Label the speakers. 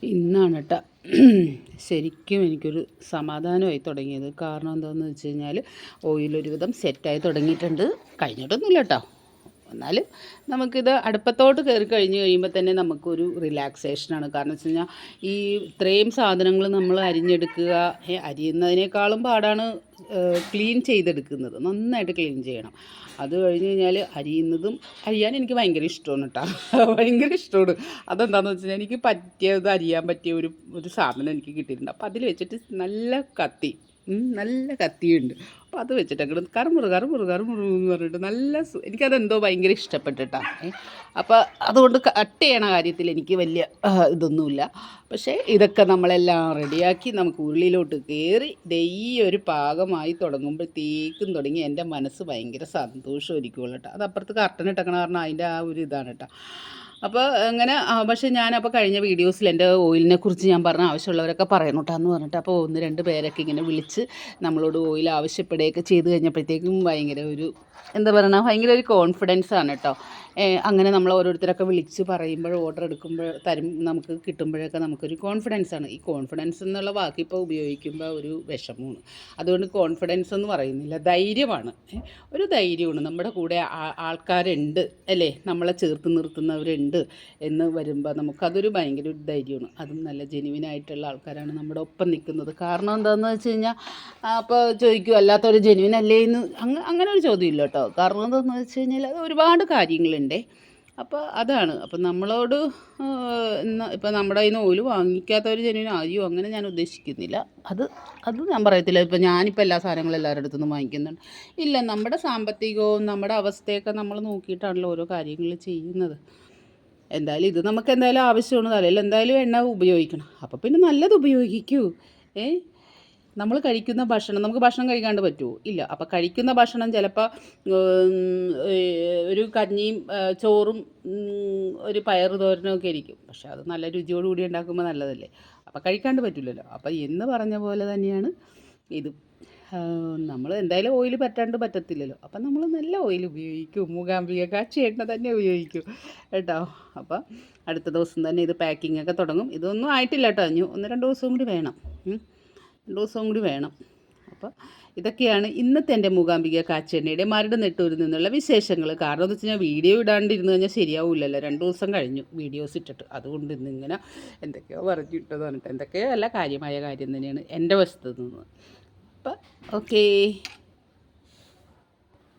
Speaker 1: ഇന്നാണ് കേട്ടോ ശരിക്കും എനിക്കൊരു സമാധാനമായി തുടങ്ങിയത്. കാരണം എന്താണെന്ന് വെച്ച് കഴിഞ്ഞാൽ ഓയിലൊരുവിധം സെറ്റായി തുടങ്ങിയിട്ടുണ്ട്. കഴിഞ്ഞിട്ടൊന്നുമില്ല കേട്ടോ. എന്നാലും നമുക്കിത് അടുപ്പത്തോട്ട് കയറി കഴിഞ്ഞ് കഴിയുമ്പോൾ തന്നെ നമുക്കൊരു റിലാക്സേഷനാണ്. കാരണം വെച്ച് കഴിഞ്ഞാൽ ഈ ഇത്രയും സാധനങ്ങൾ നമ്മൾ അരിഞ്ഞെടുക്കുക, അരിയുന്നതിനേക്കാളും പാടാണ് ക്ലീൻ ചെയ്തെടുക്കുന്നത്. നന്നായിട്ട് ക്ലീൻ ചെയ്യണം. അത് കഴിഞ്ഞ് കഴിഞ്ഞാൽ അരിയാൻ എനിക്ക് ഭയങ്കര ഇഷ്ടമാണ് കേട്ടോ. ഭയങ്കര ഇഷ്ടമാണ്. അതെന്താണെന്ന് വെച്ച് കഴിഞ്ഞാൽ എനിക്ക് പറ്റിയത് അരിയാൻ പറ്റിയ ഒരു സാധനം എനിക്ക് കിട്ടിയിട്ടുണ്ട്. അപ്പോൾ അതിൽ വെച്ചിട്ട് നല്ല കത്തിയുണ്ട്. അപ്പോൾ അത് വെച്ചിട്ട് അങ്ങോട്ട് കറുമുറു എന്ന് പറഞ്ഞിട്ട് എനിക്കതെന്തോ ഭയങ്കര ഇഷ്ടപ്പെട്ടിട്ടാ. അപ്പോൾ അതുകൊണ്ട് കട്ട് ചെയ്യണ കാര്യത്തിൽ എനിക്ക് വലിയ ഇതൊന്നുമില്ല. പക്ഷേ ഇതൊക്കെ നമ്മളെല്ലാം റെഡിയാക്കി നമുക്ക് ഉരുളിയിലോട്ട് കയറി ഈ ഒരു പാകമായി തുടങ്ങുമ്പോഴത്തേക്കും തുടങ്ങി എൻ്റെ മനസ്സ് ഭയങ്കര സന്തോഷമായിരിക്കുള്ളൂ കേട്ടോ. അത് അപ്പുറത്ത് കർട്ടൻ ഇട്ടേക്കണ കാരണം അതിൻ്റെ ആ ഒരു ഇതാണ് കേട്ടോ. അപ്പോൾ അങ്ങനെ പക്ഷേ ഞാനപ്പോൾ കഴിഞ്ഞ വീഡിയോസിൽ എൻ്റെ ഓയിലിനെ കുറിച്ച് ഞാൻ പറഞ്ഞ ആവശ്യമുള്ളവരൊക്കെ പറയണം കേട്ടോ എന്ന് പറഞ്ഞിട്ട് അപ്പോൾ 1-2 പേരൊക്കെ ഇങ്ങനെ വിളിച്ച് നമ്മളോട് ഓയിൽ ആവശ്യപ്പെടുകയൊക്കെ ചെയ്ത് കഴിഞ്ഞപ്പോഴത്തേക്കും ഭയങ്കര ഭയങ്കര ഒരു കോൺഫിഡൻസ് ആണ് കേട്ടോ. അങ്ങനെ നമ്മൾ ഓരോരുത്തരൊക്കെ വിളിച്ച് പറയുമ്പോൾ ഓർഡർ എടുക്കുമ്പോൾ നമുക്ക് കിട്ടുമ്പോഴൊക്കെ നമുക്കൊരു കോൺഫിഡൻസ് ആണ്. ഈ കോൺഫിഡൻസ് എന്നുള്ള വാക്ക് ഇപ്പോൾ ഉപയോഗിക്കുമ്പോൾ ഒരു വിഷമമാണ്. അതുകൊണ്ട് കോൺഫിഡൻസ് എന്ന് പറയുന്നില്ല, ധൈര്യമാണ്. ഒരു ധൈര്യമാണ്. നമ്മുടെ കൂടെ ആൾക്കാരുണ്ട് അല്ലേ, നമ്മളെ ചേർത്ത് നിർത്തുന്നവരുണ്ട് എന്ന് വരുമ്പോൾ നമുക്കതൊരു ഭയങ്കര ഒരു ധൈര്യമാണ്. അതും നല്ല ജെനുവിനായിട്ടുള്ള ആൾക്കാരാണ് നമ്മുടെ ഒപ്പം നിൽക്കുന്നത്. കാരണം എന്താണെന്ന് വെച്ച് കഴിഞ്ഞാൽ അപ്പോൾ ചോദിക്കും അല്ലാത്തൊരു ജെനുവിൻ അല്ലേ എന്ന് അങ്ങനെ ഒരു ചോദ്യമില്ല കേട്ടോ. കാരണം എന്താണെന്ന് വെച്ച് കഴിഞ്ഞാൽ അത് ഒരുപാട് കാര്യങ്ങളുണ്ട്. അപ്പോൾ അതാണ്. അപ്പം നമ്മളോട് ഇപ്പം നമ്മുടെ കയ്യിൽ നിന്ന് ഓയിൽ വാങ്ങിക്കാത്തവർ ജെന്യുവിൻ ആയോ അങ്ങനെ ഞാൻ ഉദ്ദേശിക്കുന്നില്ല. അത് ഞാൻ പറയത്തില്ല. ഇപ്പം ഞാനിപ്പോൾ എല്ലാ സാധനങ്ങളും എല്ലാവരുടെ അടുത്തുനിന്നും വാങ്ങിക്കുന്നുണ്ട്. ഇല്ല, നമ്മുടെ സാമ്പത്തികവും നമ്മുടെ അവസ്ഥയൊക്കെ നമ്മൾ നോക്കിയിട്ടാണല്ലോ ഓരോ കാര്യങ്ങൾ ചെയ്യുന്നത്. എന്തായാലും ഇത് നമുക്ക് എന്തായാലും ആവശ്യമാണ്. തലയിൽ എന്തായാലും എണ്ണ ഉപയോഗിക്കണം. അപ്പോൾ പിന്നെ നല്ലത് ഉപയോഗിക്കൂ. നമ്മൾ കഴിക്കുന്ന ഭക്ഷണം നമുക്ക് ഭക്ഷണം കഴിക്കാണ്ട് പറ്റുമോ? ഇല്ല. അപ്പോൾ കഴിക്കുന്ന ഭക്ഷണം ചിലപ്പോൾ ഒരു കഞ്ഞിയും ചോറും ഒരു പയറ് തോരനും ഒക്കെ ആയിരിക്കും. പക്ഷെ അത് നല്ല രുചിയോടുകൂടി ഉണ്ടാക്കുമ്പോൾ നല്ലതല്ലേ. അപ്പോൾ കഴിക്കാണ്ട് പറ്റില്ലല്ലോ. അപ്പോൾ എന്ന് പറഞ്ഞ പോലെ തന്നെയാണ് ഇത്. നമ്മൾ എന്തായാലും ഓയിൽ പറ്റത്തില്ലല്ലോ. അപ്പം നമ്മൾ നല്ല ഓയിൽ ഉപയോഗിക്കും. മൂകാംബിക കാച്ചി എണ്ണ തന്നെ ഉപയോഗിക്കും കേട്ടോ. അപ്പം അടുത്ത ദിവസം തന്നെ ഇത് പാക്കിംഗ് ഒക്കെ തുടങ്ങും. ഇതൊന്നും ആയിട്ടില്ല കേട്ടോ. 1-2 ദിവസവും കൂടി വേണം. 2 ദിവസവും കൂടി വേണം. അപ്പോൾ ഇതൊക്കെയാണ് ഇന്നത്തെ എൻ്റെ മൂകാംബിക കാച്ചെണ്ണയുടെ മരട് നെട്ടൂരിൽ നിന്നുള്ള വിശേഷങ്ങൾ. കാരണം എന്ന് വെച്ച് കഴിഞ്ഞാൽ വീഡിയോ ഇടാണ്ടിരുന്ന് കഴിഞ്ഞാൽ ശരിയാവില്ലല്ലോ. 2 ദിവസം കഴിഞ്ഞു വീഡിയോസ് ഇട്ടിട്ട്. അതുകൊണ്ട് ഇന്നിങ്ങനെ എന്തൊക്കെയോ പറഞ്ഞിട്ടതാണ് കേട്ടോ. എന്തൊക്കെയോ അല്ല, കാര്യമായ കാര്യം തന്നെയാണ് എൻ്റെ വശത്ത് നിന്ന്. അപ്പോൾ ഓക്കേ.